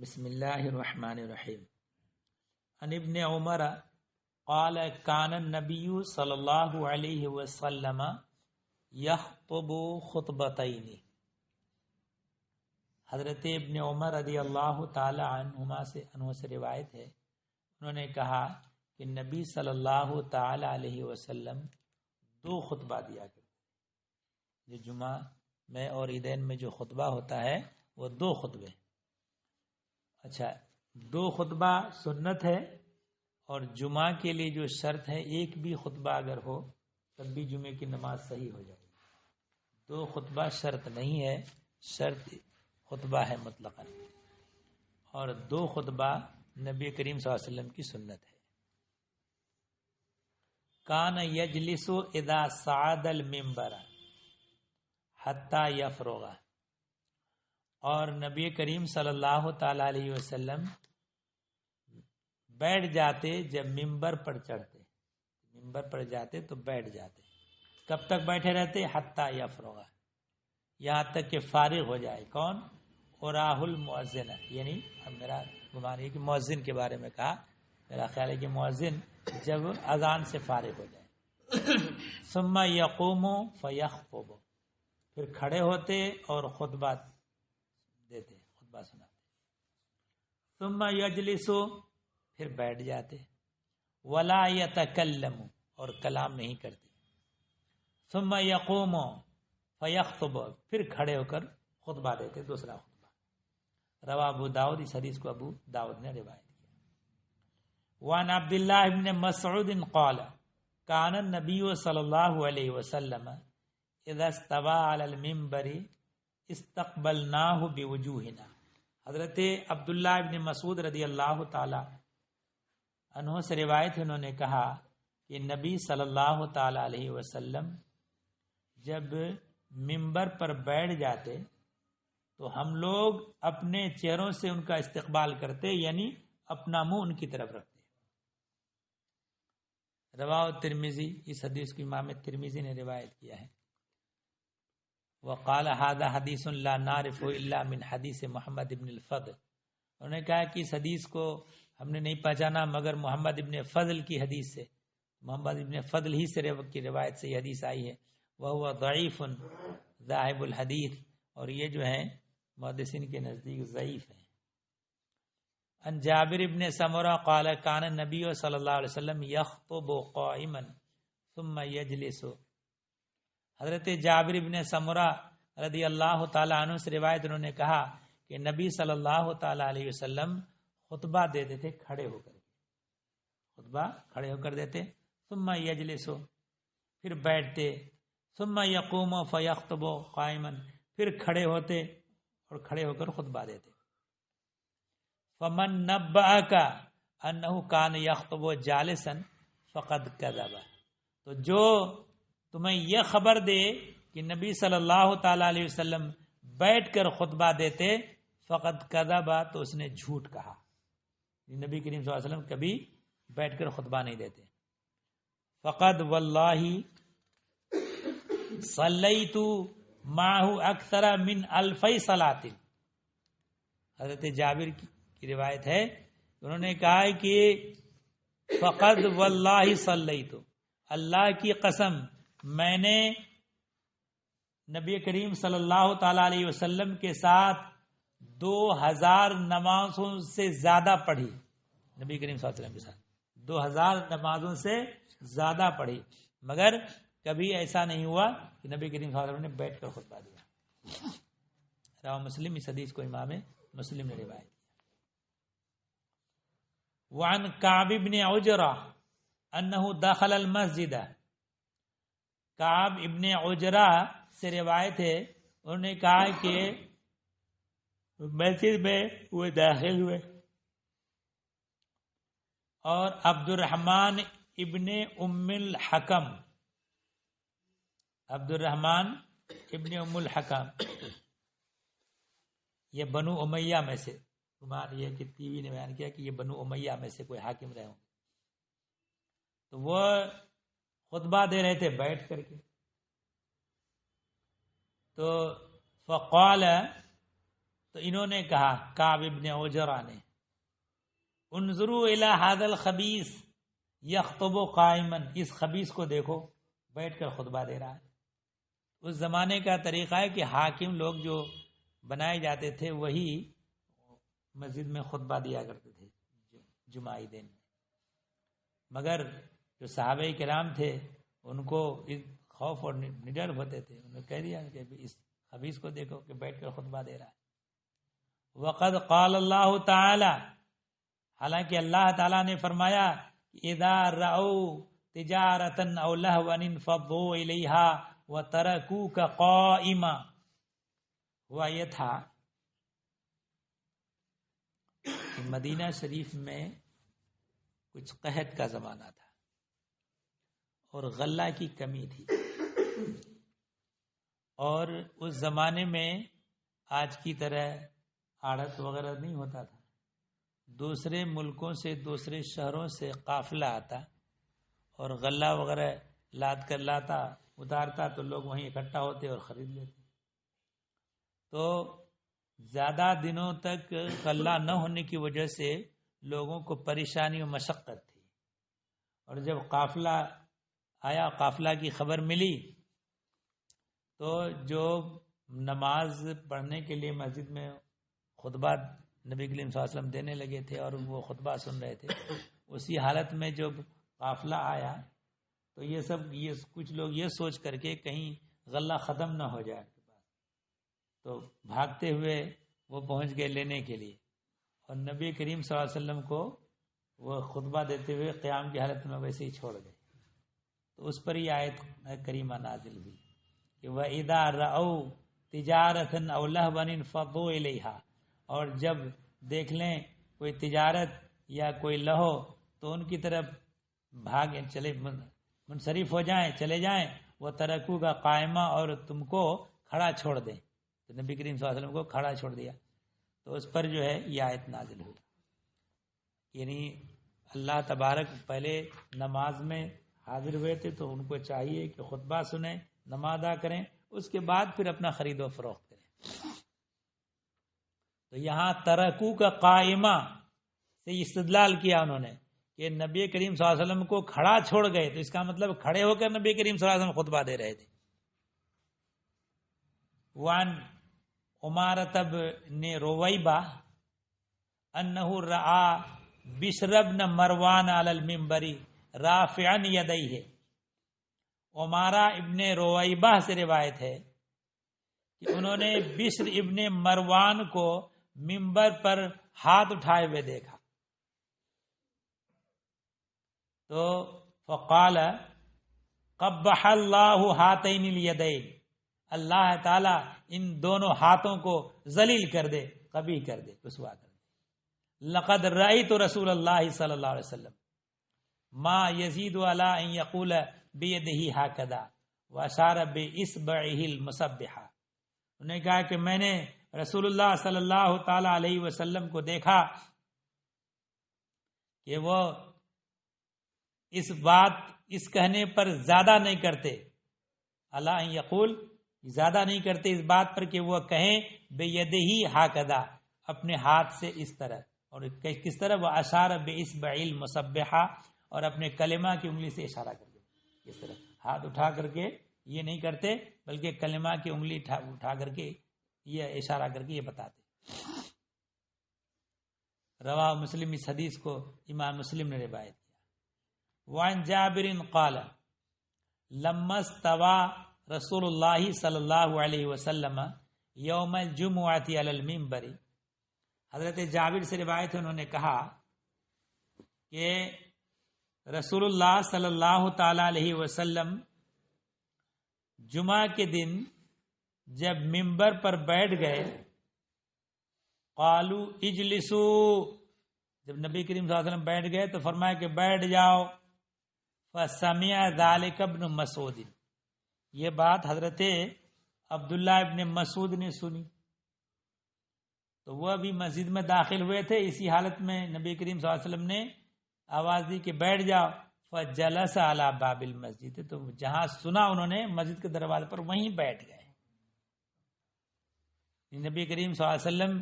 بسم اللہ الرحمن الرحیم عن ابن عمر قال کان النبی صلی اللہ علیہ وسلم یخطب خطبتین. حضرت ابن عمر رضی اللہ تعالی عنہ سے روایت ہے، انہوں نے کہا کہ نبی صلی اللہ تعالی علیہ وسلم دو خطبہ دیا کرتے. جو جمعہ میں اور عیدین میں جو خطبہ ہوتا ہے وہ دو خطبے. اچھا، دو خطبہ سنت ہے، اور جمعہ کے لیے جو شرط ہے ایک بھی خطبہ اگر ہو تب بھی جمعے کی نماز صحیح ہو جائے گی. دو خطبہ شرط نہیں ہے، شرط خطبہ ہے مطلقاً، اور دو خطبہ نبی کریم صلی اللہ علیہ وسلم کی سنت ہے. کان یجلس اذا صعد المنبر حتی یفرغ، اور نبی کریم صلی اللہ تعالی علیہ وسلم بیٹھ جاتے جب ممبر پر چڑھتے. ممبر پر جاتے تو بیٹھ جاتے. کب تک بیٹھے رہتے؟ حتی یفرغ، یہاں تک کہ فارغ ہو جائے. کون؟ اراہ المؤذن، یعنی اب میرا گمان ہے کہ مؤذن کے بارے میں کہا، میرا خیال ہے کہ مؤذن جب اذان سے فارغ ہو جائے. ثم یقوم فیخطب، پھر کھڑے ہوتے اور خطبہ دیتے، خطبہ سناتے. ثم یجلس، پھر بیٹھ جاتے. ولا یتکلم، اور کلام نہیں کرتے. ثم یقوم فیخطب، پھر کھڑے ہو کر خطبہ دیتے، دوسرا خطبہ. روا ابو داؤد، اس حدیث کو ابو داؤد نے روایت کیا. وعن عبداللہ بن مسعود قال کان النبی صلی اللہ علیہ وسلم اذا استوى على المنبر استقبلناہ بوجوہنا. حضرت عبداللہ ابن مسعود رضی اللہ تعالی عنہ سے روایت ہے، انہوں نے کہا کہ نبی صلی اللہ تعالی علیہ وسلم جب منبر پر بیٹھ جاتے تو ہم لوگ اپنے چہروں سے ان کا استقبال کرتے، یعنی اپنا منہ ان کی طرف رکھتے. رواہ ترمذی، اس حدیث کو امام ترمذی نے روایت کیا ہے. وقال هذا حدیث لا نعرف الا من حدیث محمد ابن الفضل. انہوں نے کہا کہ اس حدیث کو ہم نے نہیں پہچانا مگر محمد ابن فضل کی حدیث سے. محمد ابن فضل ہی سے کی روایت سے یہ حدیث آئی ہے. وهو ضعیف ذاہب الحدیث، اور یہ جو ہیں محدثین کے نزدیک ضعیف ہیں. ان جابر ابن سمرہ قال کان النبی صلی اللہ علیہ وسلم یخطب قائما ثم یجلس. حضرت جابر ابن سمرہ رضی اللہ تعالی عنہ سے روایت، انہوں نے کہا کہ نبی صلی اللہ تعالی علیہ وسلم خطبہ دیتے تھے کھڑے ہو کر. خطبہ کھڑے ہو کر دیتے. ثم یجلس، پھر بیٹھتے. ثم یقوم فیخطب قائما، پھر کھڑے ہوتے اور کھڑے ہو کر خطبہ دیتے. فمن نبأک انہ کان یخطب جالسا فقد کذب، تو جو تمہیں یہ خبر دے کہ نبی صلی اللہ تعالی علیہ وسلم بیٹھ کر خطبہ دیتے، فقد کذب، تو اس نے جھوٹ کہا. نبی کریم صلی اللہ علیہ وسلم کبھی بیٹھ کر خطبہ نہیں دیتے. فقد واللہ صلیت معه اکثر من 1000 صلاۃ. حضرت جابر کی روایت ہے، انہوں نے کہا کہ فقد واللہ صلیت، اللہ کی قسم میں نے نبی کریم صلی اللہ تعالی علیہ وسلم کے ساتھ 2000 نمازوں سے زیادہ پڑھی. نبی کریم صلی اللہ علیہ وسلم کے ساتھ 2000 نمازوں سے زیادہ پڑھی، مگر کبھی ایسا نہیں ہوا کہ نبی کریم صلی اللہ علیہ وسلم نے بیٹھ کر خطبہ دیا. رواہ مسلم، اس حدیث کو امام مسلم نے روایت کیا. وعن کعب بن عجرہ انہ دخل المسجد. کعب ابن عجرہ سے روایت ہے، انہوں نے کہا کہ مسجد میں وہ داخل ہوئے، اور عبد الرحمن ابن ام الحکم، عبد الرحمن ابن ام الحکم یہ بنو امیہ میں سے، گمان یہ کہ ٹی وی نے بیان کیا کہ یہ بنو امیہ میں سے کوئی حاکم رہے ہوں. تو وہ خطبہ دے رہے تھے بیٹھ کر کے. تو فقال تو انہوں نے کہا کعب ابن عجرہ نے انظروا الی ھذا الخبیث یخطب قائما، اس خبیث کو دیکھو بیٹھ کر خطبہ دے رہا ہے۔ اس زمانے کا طریقہ ہے کہ حاکم لوگ جو بنائے جاتے تھے وہی مسجد میں خطبہ دیا کرتے تھے جمعہ دن میں، مگر جو صحابہ کرام تھے ان کو خوف اور نڈر ہوتے تھے، انہوں نے کہہ دیا کہ اس خبیث کو دیکھو کہ بیٹھ کر خطبہ دے رہا ہے۔ وقد قال اللہ تعالی، حالانکہ اللہ تعالیٰ نے فرمایا اذا رأوا تجارتا او لہوا انفضوا الیہا وترکوک قائما، ہوا یہ تھا کہ مدینہ شریف میں کچھ قحط کا زمانہ تھا اور غلہ کی کمی تھی، اور اس زمانے میں آج کی طرح آڑت وغیرہ نہیں ہوتا تھا، دوسرے ملکوں سے دوسرے شہروں سے قافلہ آتا اور غلہ وغیرہ لاد کر لاتا اتارتا تو لوگ وہیں اکٹھا ہوتے اور خرید لیتے، تو زیادہ دنوں تک غلہ نہ ہونے کی وجہ سے لوگوں کو پریشانی و مشقت تھی، اور جب قافلہ آیا، قافلہ کی خبر ملی، تو جو نماز پڑھنے کے لیے مسجد میں خطبہ نبی کریم صلی اللہ علیہ وسلم دینے لگے تھے اور وہ خطبہ سن رہے تھے، اسی حالت میں جب قافلہ آیا تو یہ کچھ لوگ یہ سوچ کر کے کہیں غلہ ختم نہ ہو جائے تو بھاگتے ہوئے وہ پہنچ گئے لینے کے لیے، اور نبی کریم صلی اللہ علیہ وسلم کو وہ خطبہ دیتے ہوئے قیام کی حالت میں ویسے ہی چھوڑ گئے، تو اس پر یہ آیت کریمہ نازل ہوئی کہ وَإِذَا رَأَوْا تِجَارَةً أَوْ لَهْوًا انفضوا الیہا، اور جب دیکھ لیں کوئی تجارت یا کوئی لہو تو ان کی طرف بھاگیں، چلے منصرف ہو جائیں، چلے جائیں، وہ ترکو کا قائمہ، اور تم کو کھڑا چھوڑ دیں، تو نبی کریم صلی اللہ علیہ وسلم کو کھڑا چھوڑ دیا، تو اس پر جو ہے یہ آیت نازل ہوئی۔ یعنی اللہ تبارک پہلے نماز میں حاضر ہوئے تھے تو ان کو چاہیے کہ خطبہ سنیں، نماز ادا کریں، اس کے بعد پھر اپنا خرید و فروخت کریں۔ تو یہاں ترکو کا قائمہ سے استدلال کیا انہوں نے کہ نبی کریم صلی اللہ علیہ وسلم کو کھڑا چھوڑ گئے، تو اس کا مطلب کھڑے ہو کر نبی کریم صلی اللہ علیہ وسلم خطبہ دے رہے تھے۔ وان عمارۃ بن رویبہ انہ رآ بشر بن مروان علی المنبر رافعا یدیہ، عمارہ ابن رویبہ سے روایت ہے کہ انہوں نے بشر ابن مروان کو منبر پر ہاتھ اٹھائے ہوئے دیکھا، تو فقال قبح اللہ ہاتین الیدین، اللہ تعالی ان دونوں ہاتھوں کو ذلیل کر دے، قبیح کر دے، رسوا کر دے۔ لقد رأیت رسول اللہ صلی اللہ علیہ وسلم ما یزید علی ان یقول بیدہ ہکذا واشار باصبعہ المسبحہ، انہوں نے کہا کہ میں نے رسول اللہ صلی اللہ تعالی علیہ وسلم کو دیکھا کہ وہ اس کہنے پر زیادہ نہیں کرتے، اللہ ان یقول، زیادہ نہیں کرتے اس بات پر کہ وہ کہیں بیدہ ہکذا، اپنے ہاتھ سے اس طرح، اور کس طرح، وہ اشار باصبع المسبحہ، اور اپنے کلمہ کی انگلی سے اشارہ کر کے، اس طرح ہاتھ اٹھا کر کے یہ نہیں کرتے بلکہ کلمہ کی انگلی اٹھا کر کے یہ اشارہ کر کے یہ بتاتے۔ رواہ مسلم، اس حدیث کو امام مسلم نے روایت کیا۔ وعن جابر قال لما استوى رسول اللہ صلی اللہ علیہ وسلم یوم الجمعۃ علی المنبر، حضرت جابر سے روایت ہے، انہوں نے کہا کہ رسول اللہ صلی اللہ تعالی علیہ وسلم جمعہ کے دن جب منبر پر بیٹھ گئے، قالوا اجلسوا، جب نبی کریم صلی اللہ علیہ وسلم بیٹھ گئے تو فرمایا کہ بیٹھ جاؤ۔ فسمع ذلك ابن مسعود، یہ بات حضرت عبداللہ ابن مسعود نے سنی، تو وہ ابھی مسجد میں داخل ہوئے تھے، اسی حالت میں نبی کریم صلی اللہ علیہ وسلم نے آواز دی کہ بیٹھ جاؤ۔ فجلس علی باب المسجد، تو جہاں سنا انہوں نے مسجد کے دروازے پر وہیں بیٹھ گئے۔ نبی کریم صلی اللہ علیہ وسلم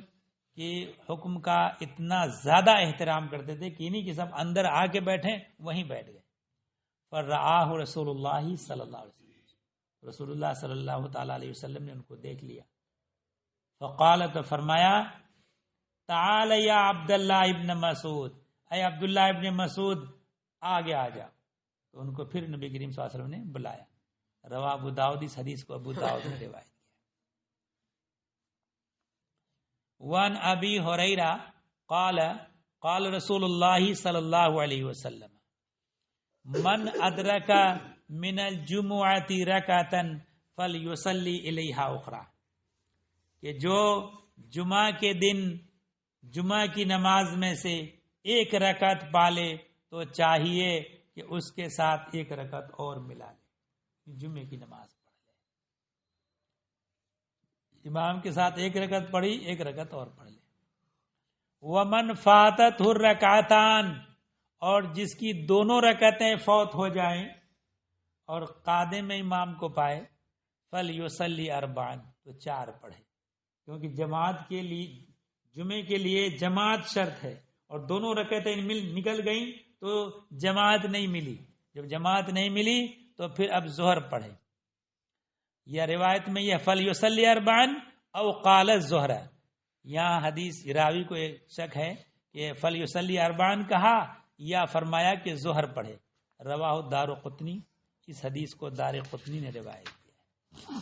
کی حکم کا اتنا زیادہ احترام کرتے تھے کہ نہیں کہ سب اندر آ کے بیٹھیں، وہیں بیٹھ گئے. فرآہ رسول اللہ صلی اللہ علیہ وسلم، رسول اللہ صلی اللہ تعالی علیہ وسلم نے ان کو دیکھ لیا. فقال، تو فرمایا، تعال یا عبداللہ ابن مسعود، اے عبداللہ ابن مسعود آگے آ جا. تو ان کو پھر نبی کریم صلی اللہ علیہ وسلم نے بلایا. رواہ ابو داؤد، اس حدیث کو ابو داؤد نے روایت کیا. وان ابی ہریرہ قال قال رسول اللہ صلی اللہ علیہ وسلم من ادرک من الجمعۃ رکعۃ فلیصلی الیہا اخری، کہ جو جمعہ کے دن جمعہ کی نماز میں سے ایک رکعت پالے تو چاہیے کہ اس کے ساتھ ایک رکعت اور ملا لے، جمعے کی نماز پڑھ لے. امام کے ساتھ ایک رکعت پڑھی، ایک رکعت اور پڑھ لے. ومن فاتت الرکعتان، اور جس کی دونوں رکعتیں فوت ہو جائیں اور قادم میں امام کو پائے، فلیصلی اربعن، تو 4 پڑھے، کیونکہ جماعت کے لیے جمعے کے لیے جماعت شرط ہے، اور دونوں رکعتیں نکل گئیں تو جماعت نہیں ملی. جب جماعت نہیں ملی تو پھر اب ظہر پڑھے. یا روایت میں یہ فلیصلی اربعن او قال الظہر، یہاں حدیث راوی کو ایک شک ہے کہ فلیصلی اربعن کہا یا فرمایا کہ ظہر پڑھے. رواہ دارقطنی، اس حدیث کو دارقطنی نے روایت کیا.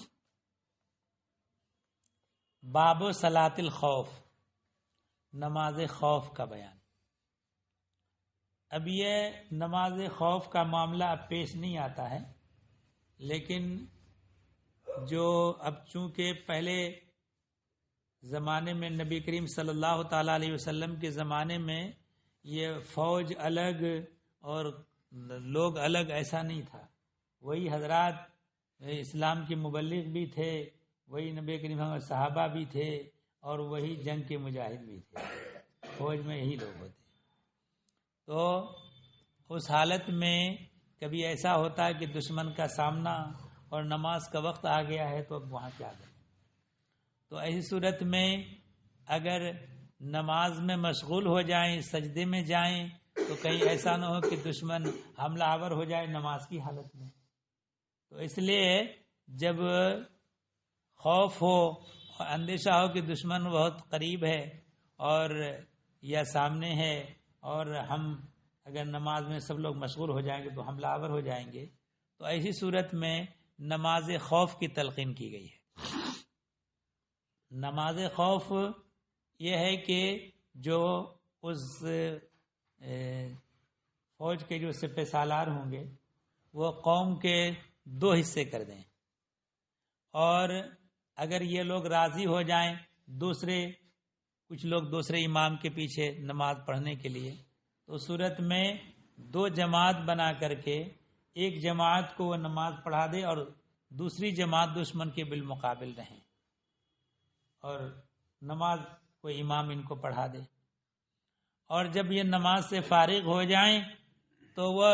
باب صلاۃ الخوف، نماز خوف کا بیان. اب یہ نماز خوف کا معاملہ اب پیش نہیں آتا ہے، لیکن جو اب چونکہ پہلے زمانے میں نبی کریم صلی اللہ تعالی علیہ وسلم کے زمانے میں یہ فوج الگ اور لوگ الگ ایسا نہیں تھا. وہی حضرات اسلام کے مبلغ بھی تھے، وہی نبی کریم صحابہ بھی تھے، اور وہی جنگ کے مجاہد بھی تھے. فوج میں یہی لوگ ہوتے. تو اس حالت میں کبھی ایسا ہوتا ہے کہ دشمن کا سامنا اور نماز کا وقت آ گیا ہے، تو اب وہاں کیا کریں. تو ایسی صورت میں اگر نماز میں مشغول ہو جائیں، سجدے میں جائیں، تو کہیں ایسا نہ ہو کہ دشمن حملہ آور ہو جائے نماز کی حالت میں. تو اس لیے جب خوف ہو اور اندیشہ ہو کہ دشمن بہت قریب ہے اور یا سامنے ہے، اور ہم اگر نماز میں سب لوگ مشغول ہو جائیں گے تو حملہ آور ہو جائیں گے، تو ایسی صورت میں نماز خوف کی تلقین کی گئی ہے. نماز خوف یہ ہے کہ جو اس فوج کے جو سپہ سالار ہوں گے وہ قوم کے 2 حصے کر دیں، اور اگر یہ لوگ راضی ہو جائیں کچھ لوگ دوسرے امام کے پیچھے نماز پڑھنے کے لیے، تو صورت میں 2 جماعت بنا کر کے ایک جماعت کو وہ نماز پڑھا دے اور دوسری جماعت دشمن کے بالمقابل رہیں، اور نماز کو امام ان کو پڑھا دے. اور جب یہ نماز سے فارغ ہو جائیں تو وہ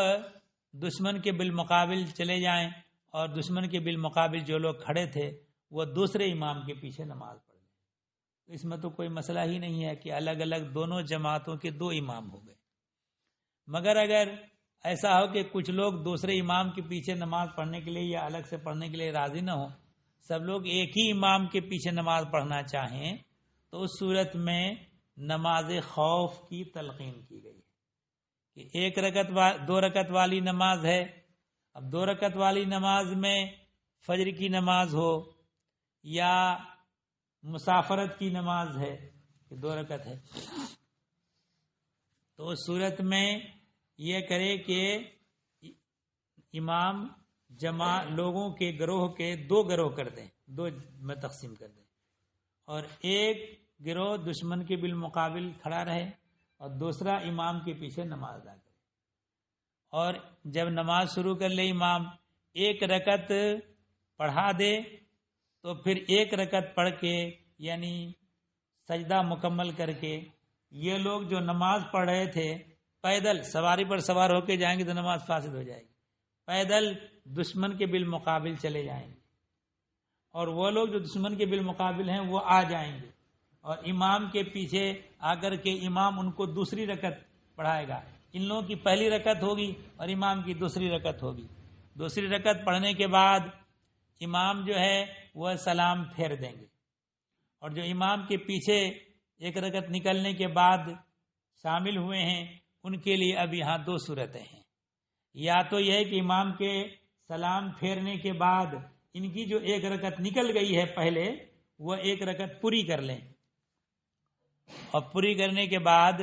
دشمن کے بالمقابل چلے جائیں، اور دشمن کے بالمقابل جو لوگ کھڑے تھے وہ دوسرے امام کے پیچھے نماز پڑھ لیں. اس میں تو کوئی مسئلہ ہی نہیں ہے کہ الگ الگ دونوں جماعتوں کے 2 امام ہو گئے. مگر اگر ایسا ہو کہ کچھ لوگ دوسرے امام کے پیچھے نماز پڑھنے کے لیے یا الگ سے پڑھنے کے لیے راضی نہ ہوں، سب لوگ ایک ہی امام کے پیچھے نماز پڑھنا چاہیں، تو اس صورت میں نماز خوف کی تلقین کی گئی ہے کہ 2 رکعت والی نماز ہے. اب 2 رکعت والی نماز میں فجر کی نماز ہو یا مسافرت کی نماز ہے کہ 2 رکعت ہے، تو اس صورت میں یہ کرے کہ امام لوگوں کے گروہ کے 2 گروہ کر دیں، 2 میں تقسیم کر دیں، اور ایک گروہ دشمن کے بالمقابل کھڑا رہے اور دوسرا امام کے پیچھے نماز ادا کرے. اور جب نماز شروع کر لے امام 1 رکعت پڑھا دے تو پھر 1 رکعت پڑھ کے یعنی سجدہ مکمل کر کے یہ لوگ جو نماز پڑھ رہے تھے پیدل سواری پر سوار ہو کے جائیں گے تو نماز فاسد ہو جائے گی، پیدل دشمن کے بالمقابل چلے جائیں گے اور وہ لوگ جو دشمن کے بالمقابل ہیں وہ آ جائیں گے، اور امام کے پیچھے آ کر کے امام ان کو دوسری رکعت پڑھائے گا. ان لوگوں کی پہلی رکعت ہوگی اور امام کی دوسری رکعت ہوگی. دوسری رکعت پڑھنے کے بعد امام جو ہے وہ سلام پھیر دیں گے، اور جو امام کے پیچھے ایک رکعت نکلنے کے بعد شامل ہوئے ہیں ان کے لیے اب یہاں دو صورتیں ہیں. یا تو یہ ہے کہ امام کے سلام پھیرنے کے بعد ان کی جو ایک رکعت نکل گئی ہے پہلے وہ ایک رکعت پوری کر لیں، اور پوری کرنے کے بعد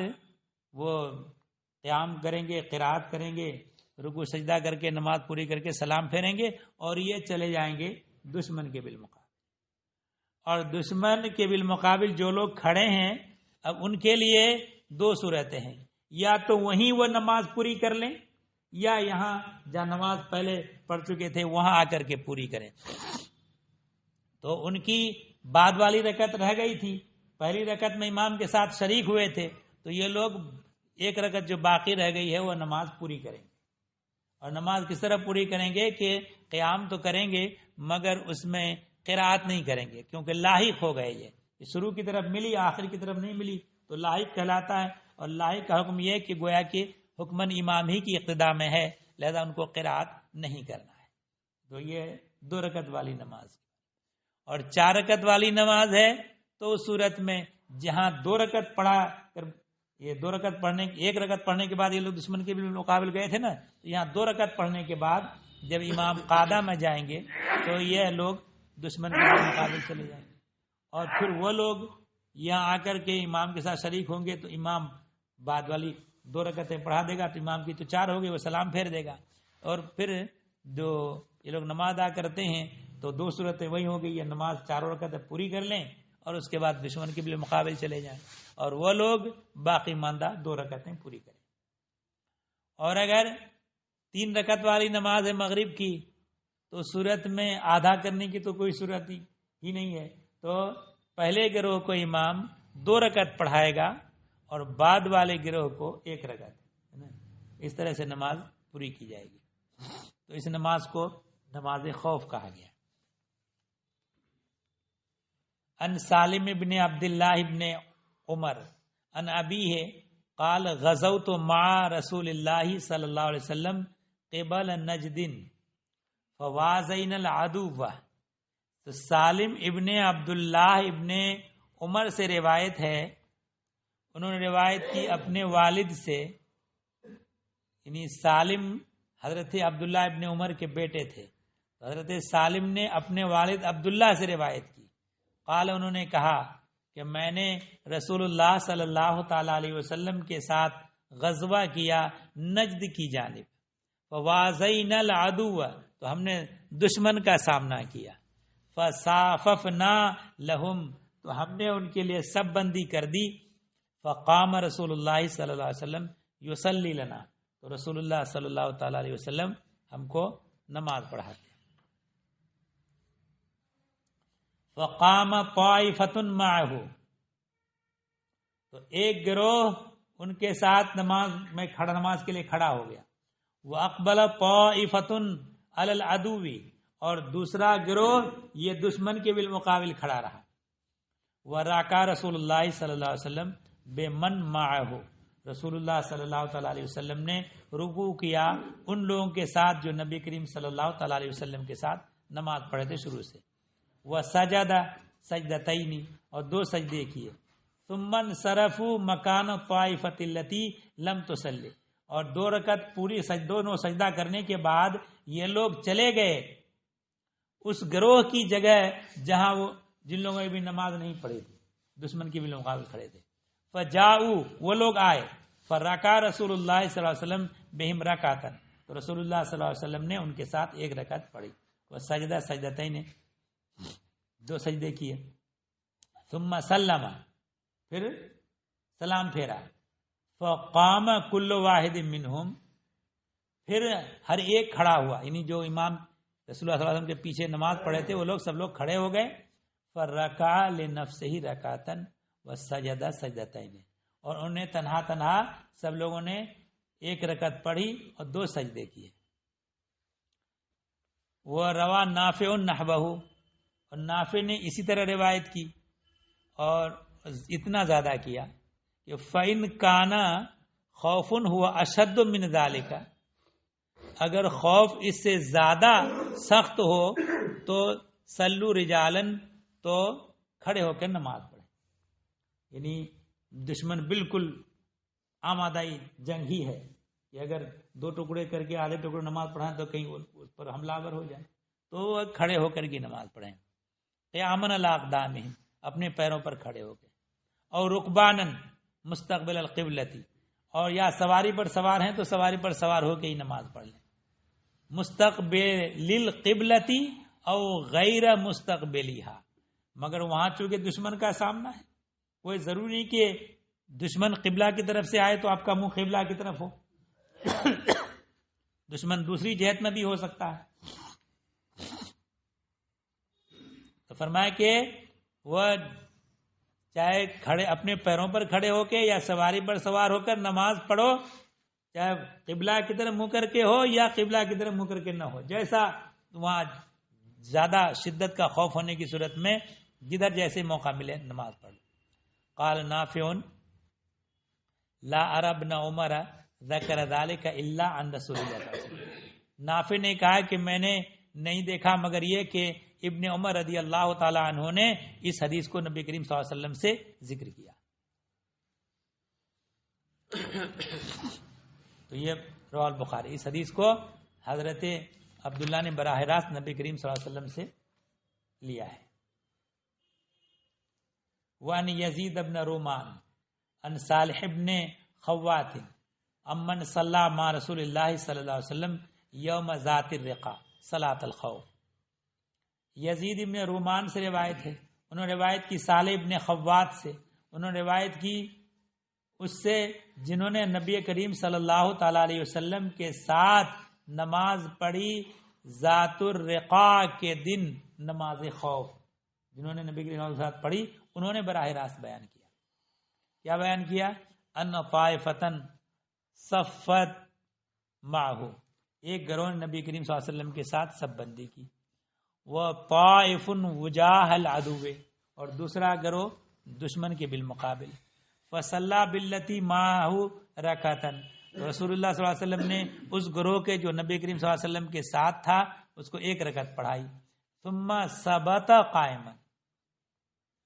وہ قیام کریں گے، قرات کریں گے، رکوع سجدہ کر کے نماز پوری کر کے سلام پھیریں گے، اور یہ چلے جائیں گے دشمن کے بالمقابل. اور دشمن کے بالمقابل جو لوگ کھڑے ہیں اب ان کے لیے دو صورتیں ہیں. یا تو وہیں وہ نماز پوری کر لیں، یا یہاں جہاں نماز پہلے پڑھ چکے تھے وہاں آ کر کے پوری کریں. تو ان کی بعد والی رکعت رہ گئی تھی، پہلی رکعت میں امام کے ساتھ شریک ہوئے تھے، تو یہ لوگ ایک رکعت جو باقی رہ گئی ہے وہ نماز پوری کریں گے. اور نماز کس طرح پوری کریں گے کہ قیام تو کریں گے مگر اس میں قرات نہیں کریں گے، کیونکہ لاحق ہو گئے. یہ شروع کی طرف ملی آخر کی طرف نہیں ملی تو لاحق کہلاتا ہے. اور لاحق کا حکم یہ کہ گویا کہ حکمن امام ہی کی اقتداء میں ہے، لہذا ان کو قرات نہیں کرنا ہے. تو یہ دو رکعت والی نماز. اور چار رکعت والی نماز ہے تو اس صورت میں جہاں دو رکعت پڑھا کر یہ دو رکعت پڑھنے ایک رکعت پڑھنے کے بعد یہ لوگ دشمن کے بالمقابل گئے تھے نا، تو یہاں دو رکعت پڑھنے کے بعد جب امام قعدہ میں جائیں گے تو یہ لوگ دشمن کے بالمقابل چلے جائیں گے. اور پھر وہ لوگ یہاں آ کر کے امام کے ساتھ شریک ہوں گے تو امام بعد والی دو رکعتیں پڑھا دے گا، تو امام کی تو چار ہو گئی، وہ سلام پھیر دے گا. اور پھر جو یہ لوگ نماز ادا کرتے ہیں تو دو صورتیں وہی ہو گئی، یہ نماز چاروں رکعتیں پوری کر لیں اور اس کے بعد دشمن کے بالمقابل چلے جائیں، اور وہ لوگ باقی ماندہ دو رکعتیں پوری کریں. اور اگر 3 رکعت والی نماز ہے مغرب کی تو صورت میں آدھا کرنے کی تو کوئی صورت ہی نہیں ہے، تو پہلے گروہ کو امام 2 رکعت پڑھائے گا اور بعد والے گروہ کو 1 رکعت. اس طرح سے نماز پوری کی جائے گی. تو اس نماز کو نماز خوف کہا گیا. ان سالم ابن عبداللہ ابن عمر ان ابیہ قال غزوت مع رسول اللہ صلی اللہ علیہ وسلم قبل نجد فوازین العدو. تو سالم ابن عبداللہ ابن عمر سے روایت ہے، انہوں نے روایت کی اپنے والد سے، یعنی سالم حضرت عبداللہ ابن عمر کے بیٹے تھے. حضرت سالم نے اپنے والد عبداللہ سے روایت کی. قال انہوں نے کہا کہ میں نے رسول اللہ صلی اللہ تعالی علیہ وسلم کے ساتھ غزوہ کیا نجد کی جانب. فوازین العدو، تو ہم نے دشمن کا سامنا کیا. فصاففنا لہم، تو ہم نے ان کے لیے سب بندی کر دی. فقام رسول اللہ صلی اللہ علیہ وسلم یصلی لنا، تو رسول اللہ صلی اللہ تعالی علیہ وسلم ہم کو نماز پڑھاتے. فقام طائفۃ معه، تو ایک گروہ ان کے ساتھ نماز کے لیے کھڑا ہو گیا. واقبل طائفۃ علی العدو، اور دوسرا گروہ یہ دشمن کے بالمقابل کھڑا رہا. ورکع رسول اللہ صلی اللہ علیہ وسلم بمن معه، رسول اللہ صلی اللہ تعالی علیہ وسلم نے رکوع کیا ان لوگوں کے ساتھ جو نبی کریم صلی اللہ تعالی علیہ وسلم کے ساتھ نماز پڑھے تھے شروع سے. وسجد سجدتین، اور 2 سجدے کیے. ثم انصرفوا مکان الطائفۃ التي لم تصلی، اور 2 رکعت پوری دونوں سجدہ کرنے کے بعد یہ لوگ چلے گئے اس گروہ کی جگہ جہاں جن لوگوں نے بھی نماز نہیں پڑھی تھی، دشمن کے بھی مقابل کھڑے تھے. فجاؤ، وہ لوگ آئے. فرکع رسول اللہ صلی اللہ علیہ وسلم بہم رکعتن، تو رسول اللہ صلی اللہ علیہ وسلم نے ان کے ساتھ 1 رکعت پڑھی. وسجد سجدتین، 2 سجدے کیے. ثم سلم، پھر سلام پھیرا. فقام کل واحد منہم، پھر ہر ایک کھڑا ہوا، یعنی جو امام رسول اللہ صلی اللہ علیہ وسلم کے پیچھے نماز پڑھے تھے وہ لوگ سب لوگ کھڑے ہو گئے. فرکع لنفسہ رکعتن وسجد سجدتین، اور انہوں نے تنہا سب لوگوں نے 1 رکعت پڑھی اور 2 سجدے کیے. وہ روا نافع نحوہ، اور نافع نے اسی طرح روایت کی اور اتنا زیادہ کیا کہ فَإِن كَانَ خَوْفٌ هُوَ أَشَدُّ مِنْ ذَلِكَ، اگر خوف اس سے زیادہ سخت ہو تو صلوا رجالن، تو کھڑے ہو کر نماز پڑھیں. یعنی دشمن بالکل آمادہ جنگ ہی ہے کہ اگر 2 ٹکڑے کر کے آدھے ٹکڑے نماز پڑھائیں تو کہیں اس پر حملہ آور ہو جائے، تو وہ کھڑے ہو کر کی نماز پڑھیں. قیاماً علی اقدامہم، اپنے پیروں پر کھڑے ہو کے، اور رکبانن مستقبل القبلتی، اور یا سواری پر سوار ہیں تو سواری پر سوار ہو کے ہی نماز پڑھ لیں. مستقبل القبلتی او غیر مستقبلیہا، مگر وہاں چونکہ دشمن کا سامنا ہے، کوئی ضروری نہیں کہ دشمن قبلہ کی طرف سے آئے تو آپ کا منہ قبلہ کی طرف ہو. دشمن دوسری جہت میں بھی ہو سکتا ہے. تو فرمایا کہ وہ چاہے کھڑے اپنے پیروں پر کھڑے ہو کے یا سواری پر سوار ہو کر نماز پڑھو، چاہے قبلہ کی طرف منہ کر کے ہو یا قبلہ کی طرف منہ کر کے نہ ہو، جیسا وہاں زیادہ شدت کا خوف ہونے کی صورت میں جدھر جیسے موقع ملے نماز پڑھ. قال نافع لا ارى ابن عمر ذکر ذلك الا عن رسول اللہ صلی اللہ علیہ وسلم. نافع نے کہا کہ میں نے نہیں دیکھا مگر یہ کہ ابن عمر رضی اللہ تعالی عنہ نے اس حدیث کو نبی کریم صلی اللہ علیہ وسلم سے ذکر کیا. تو یہ رواه البخاری، اس حدیث کو حضرت عبداللہ نے براہ راست نبی کریم صلی اللہ علیہ وسلم سے لیا ہے. وان یزید ابن رومان ان صالح ابن خوات امن صلی مع رسول اللہ صلی اللہ علیہ وسلم یوم ذات الرقا صلاۃ الخوف. یزید ابن رومان سے روایت ہے، انہوں نے روایت کی صالح ابن خوات سے، انہوں نے روایت کی اس سے جنہوں نے نبی کریم صلی اللہ تعالی علیہ وسلم کے ساتھ نماز پڑھی ذات الرقا کے دن، نماز خوف جنہوں نے نبی کریم کے ساتھ پڑھی، انہوں نے براہ راست بیان کیا. کیا بیان کیا؟ ان طائفتن صفت معه، ایک گروہ نے نبی کریم صلی اللہ علیہ وسلم کے ساتھ صف بندی کی. وہ طائف وجاہ العدو، اور دوسرا گروہ دشمن کے بالمقابل. فصلی باللتی معه رکعتن، رسول اللہ صلی اللہ علیہ وسلم نے اس گروہ کے جو نبی کریم صلی اللہ علیہ وسلم کے ساتھ تھا اس کو 1 رکعت پڑھائی. ثم ثبت قائما.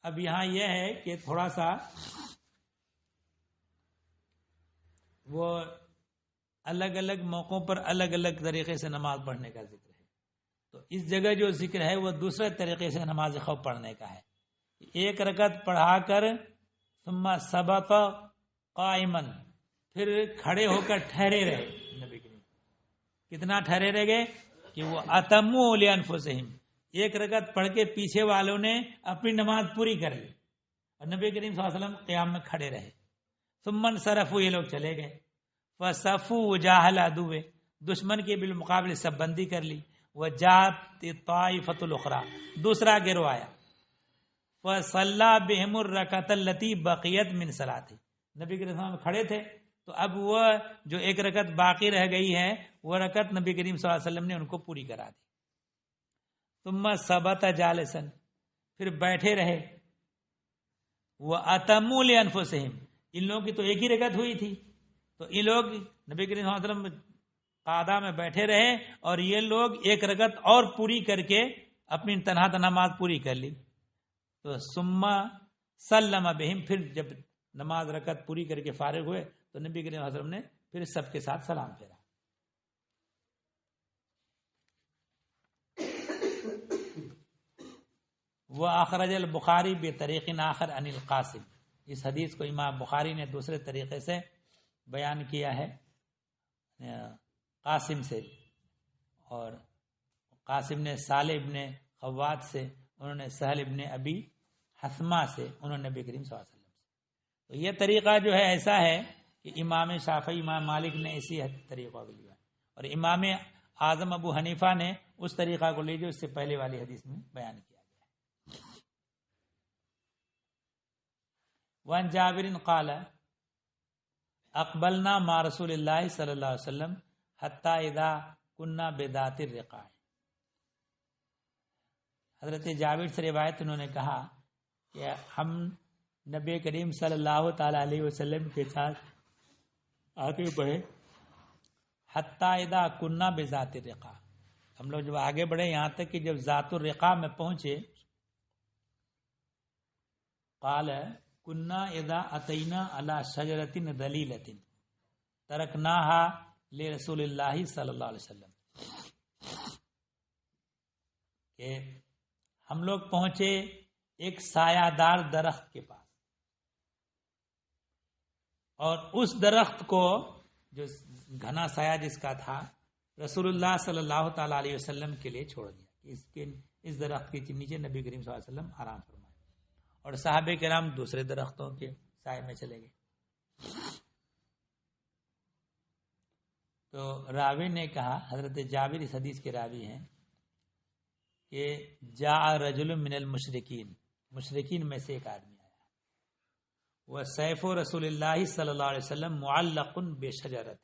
اب یہاں یہ ہے کہ تھوڑا سا وہ الگ الگ موقعوں پر الگ الگ طریقے سے نماز پڑھنے کا ذکر ہے. تو اس جگہ جو ذکر ہے وہ دوسرے طریقے سے نماز خوف پڑھنے کا ہے. 1 رکعت پڑھا کر ثم ثبت قائما، پھر کھڑے ہو کر ٹھہرے رہے. نبی کریم کتنا ٹھہرے رہ گئے کہ وہ اتموا لانفسہم، 1 رکعت پڑھ کے پیچھے والوں نے اپنی نماز پوری کر لی اور نبی کریم صلی اللہ علیہ وسلم قیام میں کھڑے رہے. ثم انصرفوا، یہ لوگ چلے گئے. فصفوا وجاہ العدو، دشمن کے بالمقابل سب بندی کر لی. وجاءت الطائفۃ الاخری، دوسرا گروہ آیا. فصلی بہم الرکعۃ التی بقیت من صلاۃ، نبی کریم صلی اللہ علیہ وسلم کھڑے تھے تو اب وہ جو 1 رکعت باقی رہ گئی ہے وہ رکعت نبی کریم صلی اللہ علیہ وسلم نے ان کو پوری کرا دی. ثم ثبت جالسا، پھر بیٹھے رہے. واتموا لانفسہم، ان لوگوں کی تو 1 ہی رکعت ہوئی تھی تو یہ لوگ نبی کریم صلی اللہ علیہ وسلم قعدہ میں بیٹھے رہے اور یہ لوگ 1 رکعت اور پوری کر کے اپنی تنہا نماز پوری کر لی. تو ثم سلم بہم، پھر جب نماز رکعت پوری کر کے فارغ ہوئے تو نبی کریم صلی اللہ علیہ وسلم نے پھر سب کے ساتھ سلام پھیرا. وہ اخرج البخاری بطریق آخر عن القاسم، اس حدیث کو امام بخاری نے دوسرے طریقے سے بیان کیا ہے قاسم سے، اور قاسم نے صالح ابن خوات سے، انہوں نے سہل ابن ابی حثمہ سے، انہوں نے نبی کریم صلی اللہ علیہ وسلم سے. تو یہ طریقہ جو ہے ایسا ہے کہ امام شافعی امام مالک نے اسی طریقہ کو لیا اور امام اعظم ابو حنیفہ نے اس طریقہ کو لے جو اس سے پہلے والی حدیث میں بیان کیا. وان جابر قال اقبلنا مع رسول اللہ صلی اللہ علیہ وسلم حتی اذا کننا بذات الرقاع. حضرت جابر سے روایت انہوں نے کہا کہ ہم نبی کریم صلی اللہ تعالی علیہ وسلم کے ساتھ آگے بڑھے حتی اذا کننا بذات الرقا، ہم لوگ جب آگے بڑھے یہاں تک کہ جب ذات الرقا میں پہنچے، قال کننا اذا اتینا علی شجرۃ ذلیلۃ ترکناها لرسول اللہ صلی اللہ علیہ وسلم، کہ ہم لوگ پہنچے ایک سایہ دار درخت کے پاس، اور اس درخت کو جو گھنا سایہ جس کا تھا رسول اللہ صلی اللہ تعالی علیہ وسلم کے لیے چھوڑ دیا، اس درخت کے نیچے نبی کریم صلی اللہ علیہ وسلم آرام فرمائے، اور صحابہ کرام دوسرے درختوں کے سائے میں چلے گئے۔ تو راوی نے کہا، حضرت جابر اس حدیث کے راوی ہیں، کہ جاء رجل من المشرکین، مشرکین میں سے ایک آدمی آیا، وہ سیف رسول اللہ صلی اللہ علیہ وسلم معلق بشجرۃ،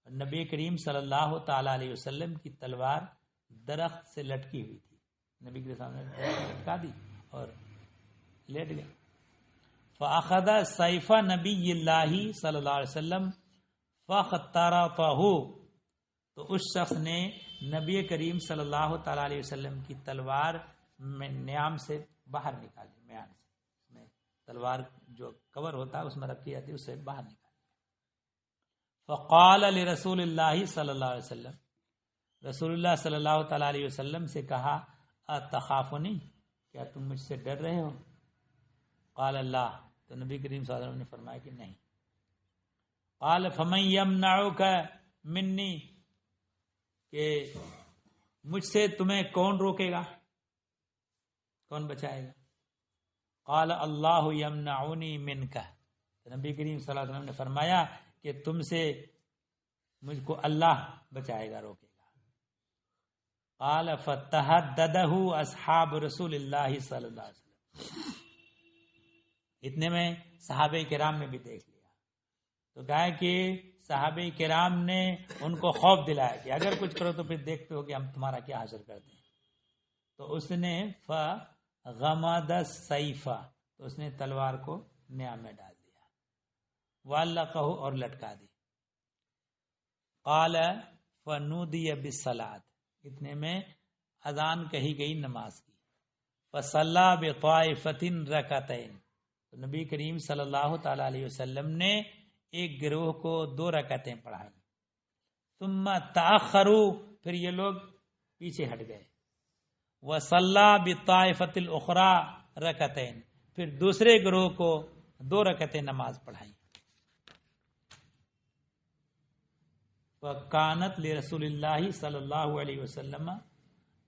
نبی کریم صلی اللہ تعالی علیہ وسلم کی تلوار درخت سے لٹکی ہوئی تھی، نبی کے سامنے لٹکا دی اور لیٹ گیا۔ فاخذ سیف نبی اللہ صلی اللہ علیہ وسلم فاخترطہ، تو اس شخص نے نبی کریم صلی اللہ تعالی علیہ وسلم کی تلوار میں نیام سے باہر نکالی، میان سے، اس میں تلوار جو کور ہوتا ہے اس میں رکھی جاتی ہے، اس سے باہر نکالی۔ فقال لرسول اللہ صلی اللہ علیہ وسلم، رسول اللہ صلی اللہ تعالی علیہ وسلم سے کہا اتخافنی، کیا تم مجھ سے ڈر رہے ہو؟ قال اللہ، تو نبی کریم صلی اللہ علیہ وسلم نے فرمایا کہ نہیں۔ قال فمن یمنعک منی، کہ مجھ سے تمہیں کون روکے گا، کون بچائے گا؟ قال اللہ یمنعنی منک، نبی کریم صلی اللہ علیہ وسلم نے فرمایا کہ تم سے مجھ کو اللہ بچائے گا، روکے گا۔ قال فتحددہ اصحاب رسول اللہ صلی اللہ علیہ وسلم، اتنے میں صحابہ کرام میں بھی دیکھ لیا، تو کہا کہ صحابہ کرام نے ان کو خوف دلایا کہ اگر کچھ کرو تو پھر دیکھتے ہو کہ ہم تمہارا کیا حشر کرتے ہیں۔ تو اس نے فغمد السیف، تو اس نے تلوار کو نیام میں ڈال دیا، وعلقہ، اور لٹکا دی۔ قال فنودی بالصلاۃ، اتنے میں اذان کہی گئی نماز کی، فصلی بطائفۃ رکعتین، تو نبی کریم صلی اللہ تعالی علیہ وسلم نے ایک گروہ کو 2 رکعتیں پڑھائیں، ثم تأخروا، پھر یہ لوگ پیچھے ہٹ گئے، وصلی بطائفۃ الاخری رکعتین، پھر دوسرے گروہ کو 2 رکعتیں نماز پڑھائیں۔ وکانت لرسول اللہ صلی اللہ علیہ وسلم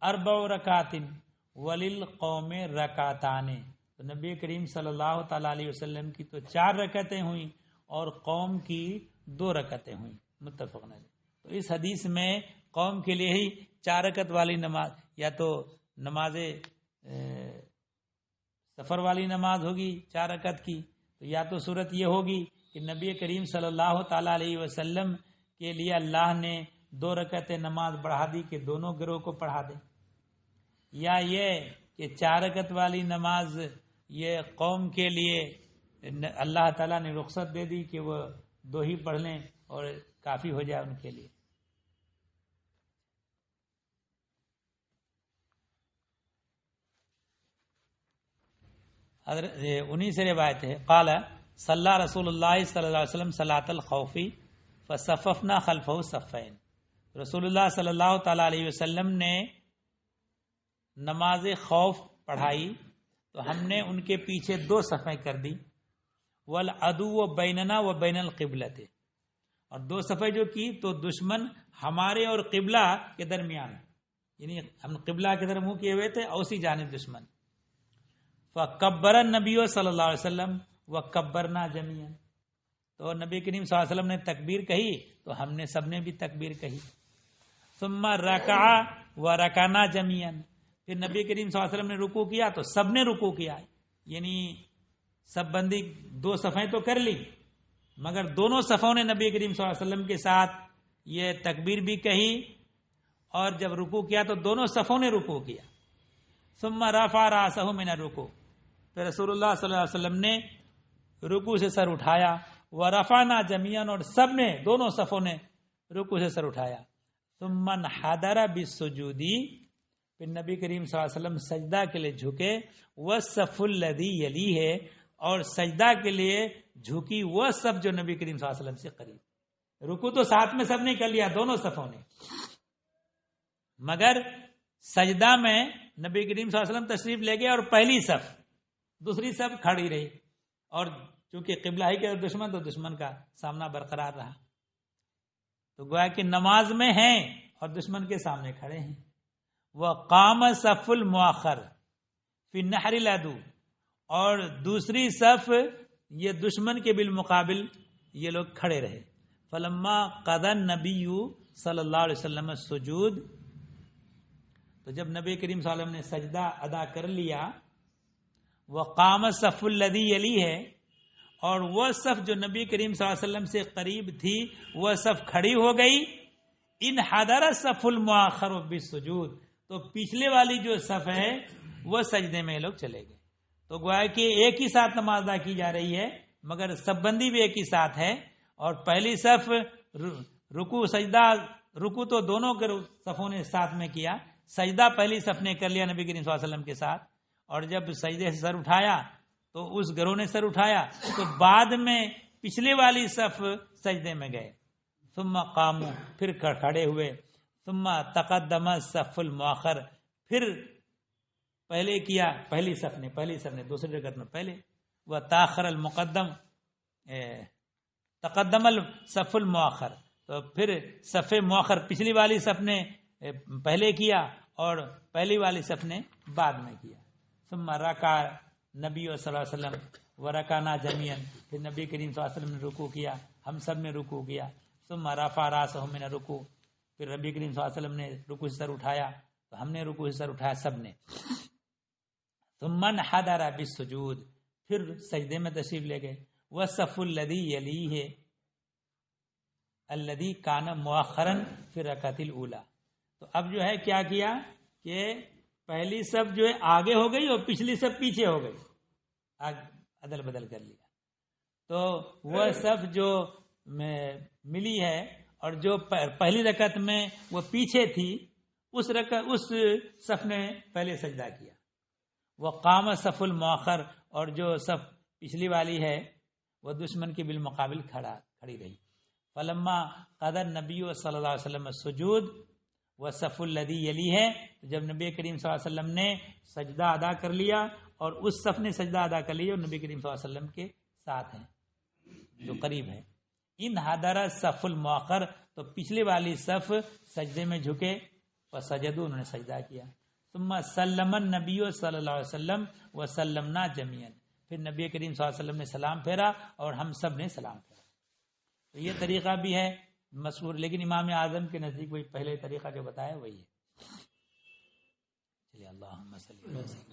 4 رکعات وللقوم رکعتان، تو نبی کریم صلی اللہ تعالی علیہ وسلم کی تو 4 رکعتیں ہوئیں اور قوم کی 2 رکعتیں ہوئیں، متفق علیہ۔ تو اس حدیث میں قوم کے لیے ہی 4 رکعت والی نماز، یا تو نماز سفر والی نماز ہوگی 4 رکعت کی، تو یا تو صورت یہ ہوگی کہ نبی کریم صلی اللہ تعالی علیہ وسلم کے لیے اللہ نے 2 رکعتیں نماز بڑھا دی کہ دونوں گروہ کو پڑھا دیں، یا یہ کہ 4 رکعت والی نماز یہ قوم کے لیے اللہ تعالیٰ نے رخصت دے دی کہ وہ 2 ہی پڑھ لیں اور کافی ہو جائے ان کے لیے۔ انہی سے روایت ہے، قال صلی رسول اللہ صلی اللہ علیہ وسلم صلاۃ الخوف فصففنا خلفہ صفین، رسول اللہ صلی اللہ تعالی علیہ وسلم نے نماز خوف پڑھائی تو ہم نے ان کے پیچھے 2 صفیں کر دی، والعدو بیننا و بین القبلۃ، اور 2 صفیں جو کی تو دشمن ہمارے اور قبلہ کے درمیان، یعنی ہم قبلہ کی طرف منہ کیے ہوئے تھے اور اسی جانب دشمن۔ فکبر النبی صلی اللہ علیہ وسلم وکبرنا جميعا، تو نبی کریم صلی اللہ علیہ وسلم نے تکبیر کہی تو ہم نے سب نے بھی تکبیر کہی۔ ثم رکع ورکعنا جميعا، پھر نبی کریم صلی اللہ علیہ وسلم نے رکوع کیا تو سب نے رکوع کیا، یعنی سب بندی 2 صفیں تو کر لی مگر دونوں صفوں نے نبی کریم صلی اللہ علیہ وسلم کے ساتھ یہ تکبیر بھی کہی، اور جب رکوع کیا تو دونوں صفوں نے رکوع کیا۔ ثم رفع راسه من الرکوع، پھر رسول اللہ صلی اللہ علیہ وسلم نے رکوع سے سر اٹھایا، ورفعنا جميعا، اور سب نے دونوں صفوں نے رکوع سے سر اٹھایا، ثم انحدر بالسجود، پھر نبی کریم صلی اللہ علیہ وسلم سجدہ کے لیے جھکے، والصف الذی یلیہ، اور سجدہ کے لیے جھکی وہ صف جو نبی کریم صلی اللہ علیہ وسلم سے قریب. رکوع تو ساتھ میں سب نے کر لیا دونوں صفوں نے، مگر سجدہ میں نبی کریم صلی اللہ علیہ وسلم تشریف لے گئے اور پہلی صف، دوسری صف کھڑی رہی، اور چونکہ قبلہ ہی کے دشمن تو دشمن کا سامنا برقرار رہا، تو گویا کہ نماز میں ہیں اور دشمن کے سامنے کھڑے ہیں. وقام صف المؤخر فی نحر العدو، اور دوسری صف یہ دشمن کے بالمقابل یہ لوگ کھڑے رہے. فلما قضى النبی صلی اللہ علیہ وسلم السجود، تو جب نبی کریم صلی اللہ علیہ وسلم نے سجدہ ادا کر لیا، وقام الصف الذی یلیہ، اور وہ صف جو نبی کریم صلی اللہ علیہ وسلم سے قریب تھی وہ صف کھڑی ہو گئی، انحدر الصف المؤخر بالسجود، تو پچھلے والی جو صف ہے وہ سجدے میں لوگ چلے گئے. تو گویا کہ ایک ہی ساتھ نماز ادا کی جا رہی ہے، مگر صف بندی بھی ایک ہی ساتھ ہے، اور پہلی صف رکوع سجدہ، رکوع تو دونوں کے صفوں نے ساتھ میں کیا، سجدہ پہلی صف نے کر لیا نبی کریم صلی اللہ علیہ وسلم کے ساتھ، اور جب سجدے سے سر اٹھایا تو اس گروہ نے سر اٹھایا، تو بعد میں پچھلے والی صف سجدے میں گئے. ثم قاموا، پھر کھڑے ہوئے. ثم تقدم الصف المؤخر، پھر پہلے کیا پہلی صف نے دوسری رکعت میں پہلے. وتاخر المقدم، تقدم الصف المؤخر، تو پھر صف مؤخر پچھلی والی صف نے پہلے کیا اور پہلی والی صف نے بعد میں کیا. ثم رکع نبی صلی اللہ علیہ وسلم ورکعنا جميعا، پھر نبی کریم صلی اللہ علیہ وسلم نے رکوع کیا، ہم سب نے رکوع کیا. ثم رفع راسه من الرکوع، پھر نبی کریم صلی اللہ علیہ وسلم نے رکوع سے سر اٹھایا تو ہم نے رکوع سے سر اٹھایا سب نے. ثم انحدر بالسجود، پھر سجدے میں تشریف لے گئے. والصف الذی یلیہ الذی کان مؤخرا فی الرکعۃ الاولی، تو اب جو ہے کیا کیا کہ پہلی صف جو ہے آگے ہو گئی اور پچھلی صف پیچھے ہو گئی، عدل بدل کر لیا. تو وہ صف جو ملی ہے اور جو پہلی رکعت میں وہ پیچھے تھی، اس صف نے پہلے سجدہ کیا. وقام صف المؤخر، اور جو صف پچھلی والی ہے وہ دشمن کے بالمقابل کھڑی رہی. فلما قضى النبی صلی اللہ علیہ وسلم السجود والصف الذی یلیہ، جب نبی کریم صلی اللہ علیہ وسلم نے سجدہ ادا کر لیا اور اس صف نے سجدہ ادا کر لیا اور نبی کریم صلی اللہ علیہ وسلم کے ساتھ ہیں جو قریب ہے. انحدر الصف المؤخر، تو پچھلی والی صف سجدے میں جھکے، فسجدوا، انہوں نے سجدہ کیا. ثم سلم النبی صلی اللہ علیہ وسلم وسلمنا جميعا، پھر نبی کریم صلی اللہ علیہ وسلم نے سلام پھیرا اور ہم سب نے سلام پھیرا. تو یہ طریقہ بھی ہے مشہور، لیکن امام اعظم کے نزدیک وہی پہلے طریقہ جو بتایا وہی ہے. چلیے، اللہم صلی اللہ علیہ وسلم.